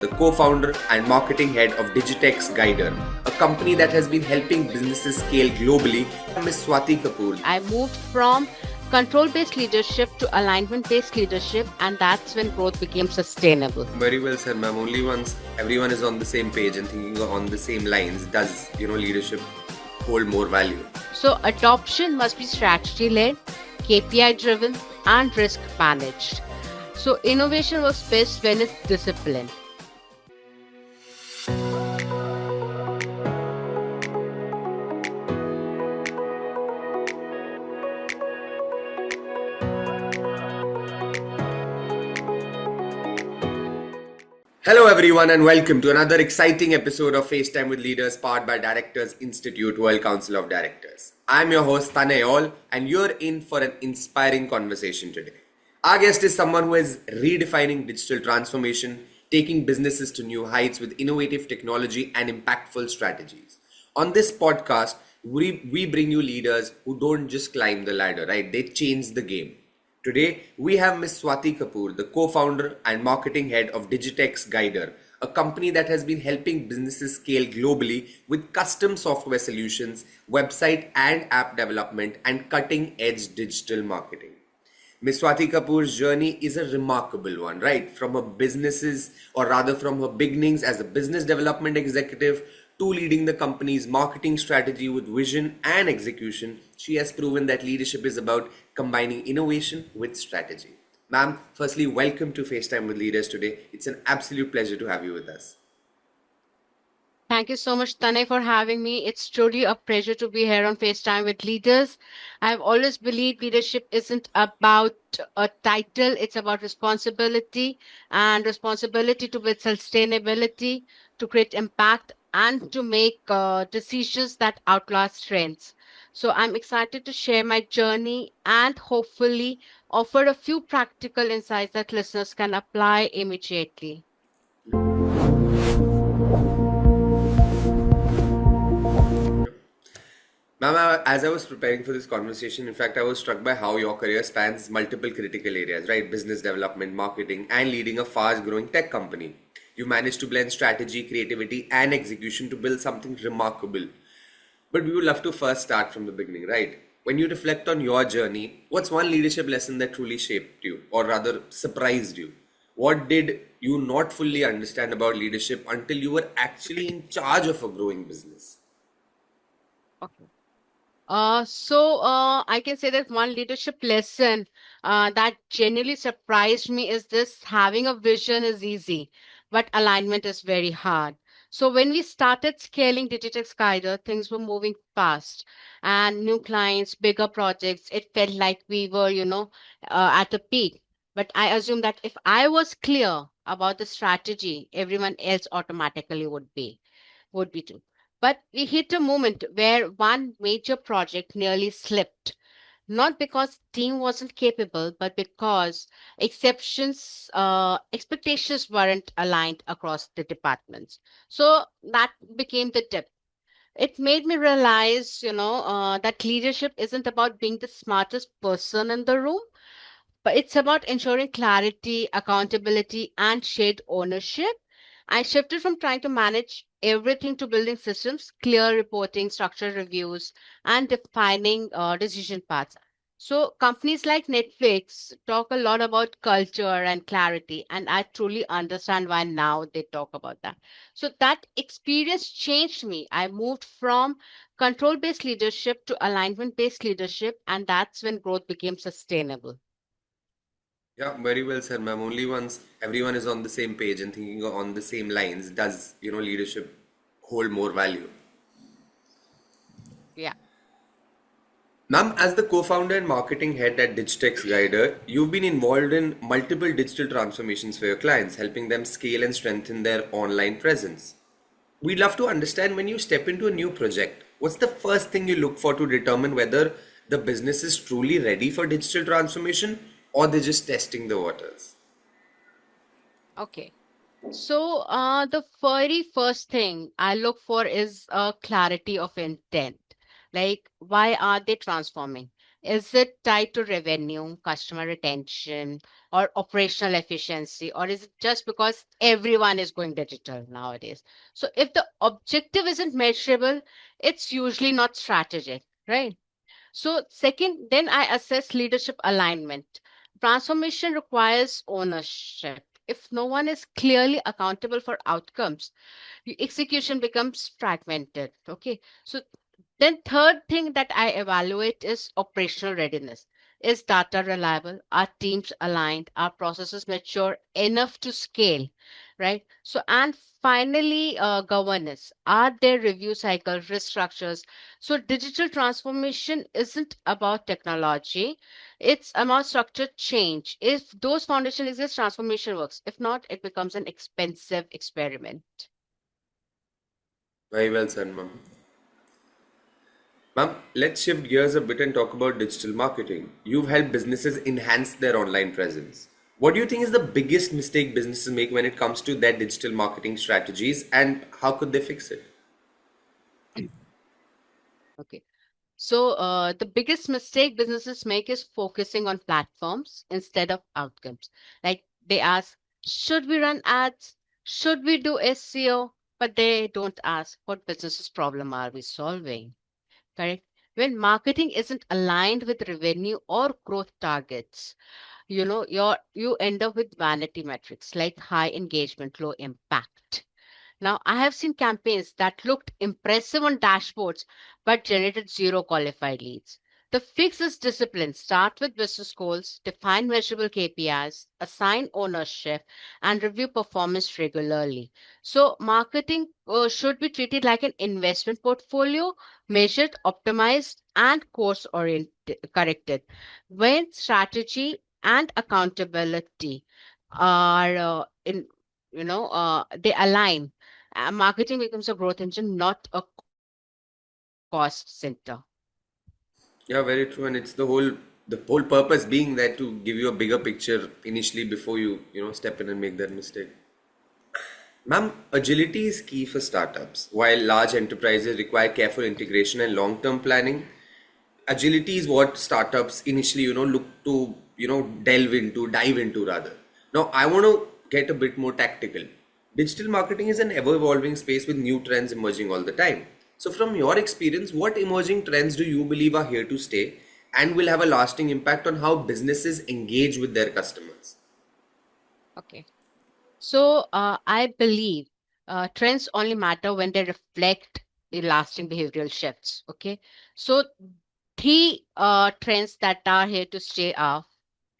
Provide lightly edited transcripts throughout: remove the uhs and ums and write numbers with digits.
the co-founder and marketing head of Digitex Guider, a company that has been helping businesses scale globally. Ms. Swati Kapur. I moved from control-based leadership to alignment-based leadership, and that's when growth became sustainable. Very well said, ma'am. Only once everyone is on the same page and thinking on the same lines does leadership hold more value. So adoption must be strategy-led, KPI-driven, and risk-managed. So innovation works best when it's disciplined. Hello, everyone, and welcome to another exciting episode of FaceTime with Leaders, powered by Directors Institute World Council of Directors. I'm your host, Tanayol, and you're in for an inspiring conversation today. Our guest is someone who is redefining digital transformation, taking businesses to new heights with innovative technology and impactful strategies. On this podcast, we bring you leaders who don't just climb the ladder, right? They change the game. Today, we have Ms. Swati Kapur, the co-founder and marketing head of Digitex Guider, a company that has been helping businesses scale globally with custom software solutions, website and app development, and cutting-edge digital marketing. Ms. Swati Kapur's journey is a remarkable one, right? From her beginnings as a business development executive to leading the company's marketing strategy with vision and execution, she has proven that leadership is about combining innovation with strategy. Ma'am, firstly, welcome to FaceTime with Leaders today. It's an absolute pleasure to have you with us. Thank you so much, Tanay, for having me. It's truly a pleasure to be here on FaceTime with Leaders. I've always believed leadership isn't about a title, it's about responsibility and responsibility to build sustainability, to create impact, and to make decisions that outlast trends. So I'm excited to share my journey and hopefully offer a few practical insights that listeners can apply immediately. Ma'am, as I was preparing for this conversation, in fact, I was struck by how your career spans multiple critical areas, right? Business development, marketing, and leading a fast growing tech company. You managed to blend strategy, creativity, and execution to build something remarkable. But we would love to first start from the beginning, right? When you reflect on your journey, what's one leadership lesson that truly shaped you, or rather surprised you? What did you not fully understand about leadership until you were actually in charge of a growing business? Okay. I can say that one leadership lesson that genuinely surprised me is this: having a vision is easy, but alignment is very hard. So when we started scaling Digitex Guider, things were moving fast and new clients, bigger projects. It felt like we were, at a peak. But I assume that if I was clear about the strategy, everyone else automatically would be too. But we hit a moment where one major project nearly slipped, not because team wasn't capable, but because expectations weren't aligned across the departments. So that became the dip. It made me realize, that leadership isn't about being the smartest person in the room, but it's about ensuring clarity, accountability, and shared ownership. I shifted from trying to manage everything to building systems, clear reporting, structured reviews, and defining decision paths. So, companies like Netflix talk a lot about culture and clarity, and I truly understand why now they talk about that. So, that experience changed me. I moved from control based leadership to alignment based leadership, and that's when growth became sustainable. Yeah, very well said, ma'am. Only once everyone is on the same page and thinking on the same lines does, leadership hold more value. Yeah. Ma'am, as the co-founder and marketing head at Digitex Guider, you've been involved in multiple digital transformations for your clients, helping them scale and strengthen their online presence. We'd love to understand, when you step into a new project, what's the first thing you look for to determine whether the business is truly ready for digital transformation or they're just testing the waters? Okay. The very first thing I look for is a clarity of intent. Like, why are they transforming? Is it tied to revenue, customer retention, or operational efficiency, or is it just because everyone is going digital nowadays? So if the objective isn't measurable, it's usually not strategic, right? So, second, then I assess leadership alignment. Transformation requires ownership. If no one is clearly accountable for outcomes, execution becomes fragmented. Okay. So, then third thing that I evaluate is operational readiness. Is data reliable? Are teams aligned? Are processes mature enough to scale? Right. So, and finally, governance. Are there review cycles, risk structures? So, digital transformation isn't about technology, it's about structured change. If those foundations exist, transformation works. If not, it becomes an expensive experiment. Very well said, ma'am. Ma'am, let's shift gears a bit and talk about digital marketing. You've helped businesses enhance their online presence. What do you think is the biggest mistake businesses make when it comes to their digital marketing strategies, and how could they fix it? Okay. So, the biggest mistake businesses make is focusing on platforms instead of outcomes. Like they ask, should we run ads? Should we do SEO? But they don't ask, what business's problem are we solving? Correct? When marketing isn't aligned with revenue or growth targets, you end up with vanity metrics like high engagement, low impact. Now, I have seen campaigns that looked impressive on dashboards but generated zero qualified leads. The fix is discipline. Start with business goals, define measurable KPIs, assign ownership, and review performance regularly. So, marketing should be treated like an investment portfolio, measured, optimized, and course oriented, corrected. When strategy and accountability are they align, marketing becomes a growth engine, not a cost center. Yeah, very true. And it's the whole purpose being that to give you a bigger picture initially before you step in and make that mistake. Ma'am, agility is key for startups. While large enterprises require careful integration and long-term planning, agility is what startups initially look to dive into rather. Now, I want to get a bit more tactical. Digital marketing is an ever-evolving space with new trends emerging all the time. So, from your experience, what emerging trends do you believe are here to stay and will have a lasting impact on how businesses engage with their customers? Okay. So I believe trends only matter when they reflect the lasting behavioral shifts. Okay. So three trends that are here to stay are: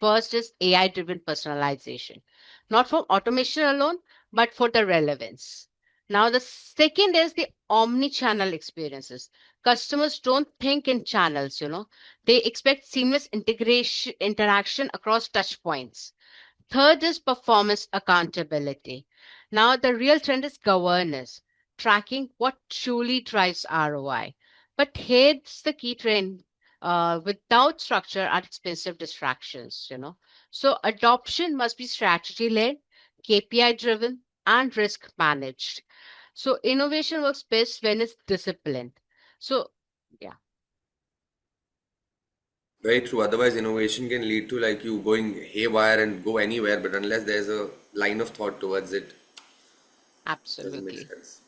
first is AI driven personalization, not from automation alone, but for the relevance. Now, the second is the omni channel experiences. Customers don't think in channels, they expect seamless integration, interaction across touch points. Third is performance accountability. Now, the real trend is governance, tracking what truly drives ROI. But here's the key trend: without structure are expensive distractions. So, adoption must be strategy led, KPI driven, and risk managed. So, innovation works best when it's disciplined. So, yeah, Very true. Otherwise, innovation can lead to like you going haywire and go anywhere, but unless there's a line of thought towards it, doesn't make absolutely. sense.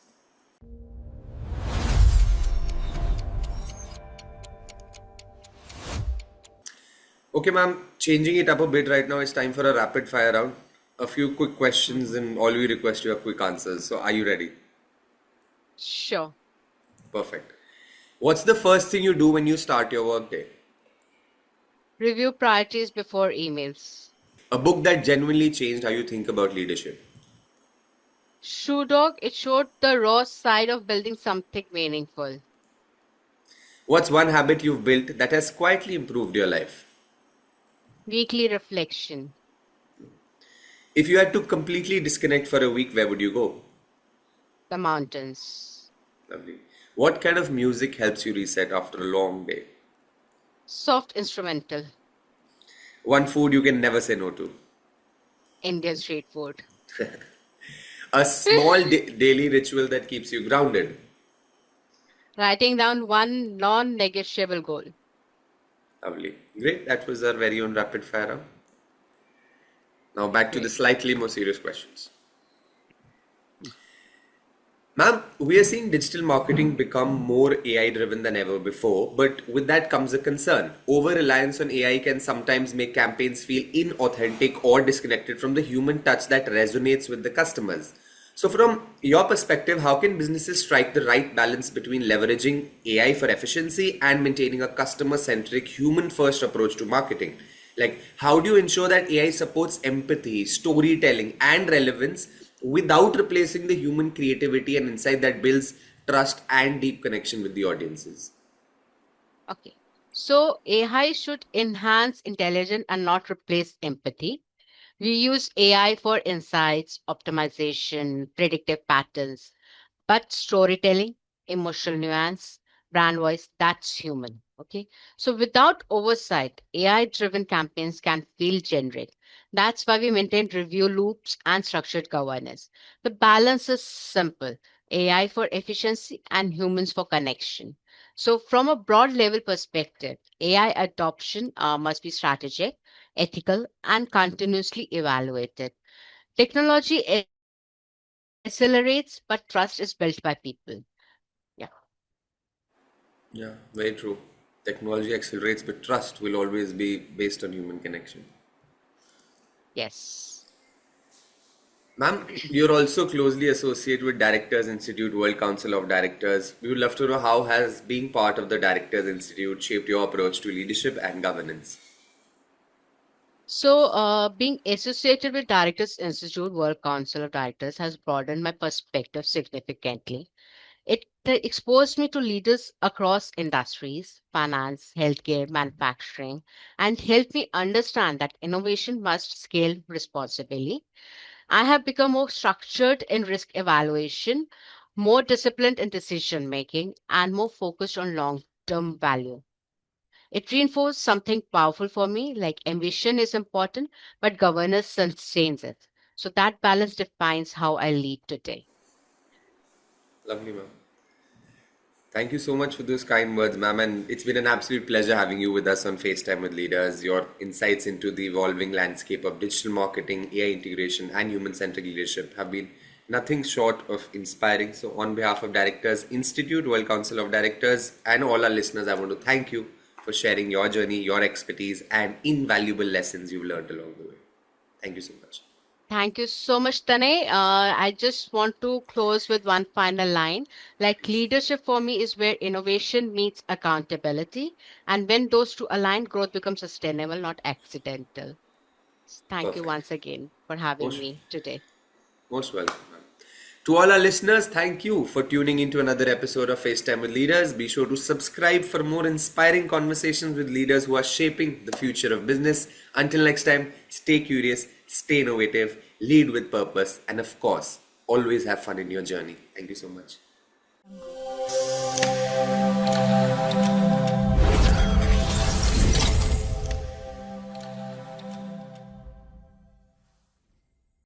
Okay, ma'am, changing it up a bit right now. It's time for a rapid fire round. A few quick questions, Mhm. and all we request you are quick answers. So, are you ready? Sure. Perfect. What's the first thing you do when you start your workday? Review priorities before emails. A book that genuinely changed how you think about leadership. Shoe Dog, it showed the raw side of building something meaningful. What's one habit you've built that has quietly improved your life? Weekly reflection. If you had to completely disconnect for a week, where would you go? The mountains. Lovely. What kind of music helps you reset after a long day? Soft instrumental. One food you can never say no to. Indian street food. A small daily ritual that keeps you grounded. Writing down one non negotiable goal. Lovely. Great. That was our very own rapid fire round. Now back to the Great. slightly more serious questions. Ma'am, we are seeing digital marketing become more AI driven than ever before, but with that comes a concern. Over reliance on AI can sometimes make campaigns feel inauthentic or disconnected from the human touch that resonates with the customers. So, from your perspective, how can businesses strike the right balance between leveraging AI for efficiency and maintaining a customer centric, human first approach to marketing? Like, how do you ensure that AI supports empathy, storytelling, and relevance without replacing the human creativity and insight that builds trust and deep connection with the audiences? Okay. So AI should enhance intelligence and not replace empathy. We use AI for insights, optimization, predictive patterns, but storytelling, emotional nuance, brand voice, that's human. Okay. So without oversight, AI driven campaigns can feel generic. That's why we maintain review loops and structured governance. The balance is simple: AI for efficiency and humans for connection. So, from a broad level perspective, AI adoption must be strategic, ethical, and continuously evaluated. Technology accelerates, but trust is built by people. Yeah. Yeah, very true. Technology accelerates, but trust will always be based on human connection. Yes. Ma'am, you're also closely associated with Directors Institute World Council of Directors. We would love to know how has being part of the Directors Institute shaped your approach to leadership and governance. So, being associated with Directors Institute World Council of Directors has broadened my perspective significantly. It exposed me to leaders across industries, finance, healthcare, manufacturing, and helped me understand that innovation must scale responsibly. I have become more structured in risk evaluation, more disciplined in decision making, and more focused on long term value. It reinforced something powerful for me, like ambition is important, but governance sustains it. So that balance defines how I lead today. Lovely, ma'am. Thank you so much for those kind words, ma'am. And it's been an absolute pleasure having you with us on FaceTime with Leaders. Your insights into the evolving landscape of digital marketing, AI integration, and human centric leadership have been nothing short of inspiring. So, on behalf of Directors Institute, World Council of Directors, and all our listeners, I want to thank you for sharing your journey, your expertise, and invaluable lessons you've learned along the way. Thank you so much. Thank you so much, Tane. I just want to close with one final line. Like leadership for me is where innovation meets accountability. And when those two align, growth becomes sustainable, not accidental. Thank you Perfect. once again for having Most me today. Most welcome, ma'am. To all our listeners, thank you for tuning into another episode of FaceTime with Leaders. Be sure to subscribe for more inspiring conversations with leaders who are shaping the future of business. Until next time, stay curious, stay innovative, lead with purpose, and of course, always have fun in your journey. Thank you so much.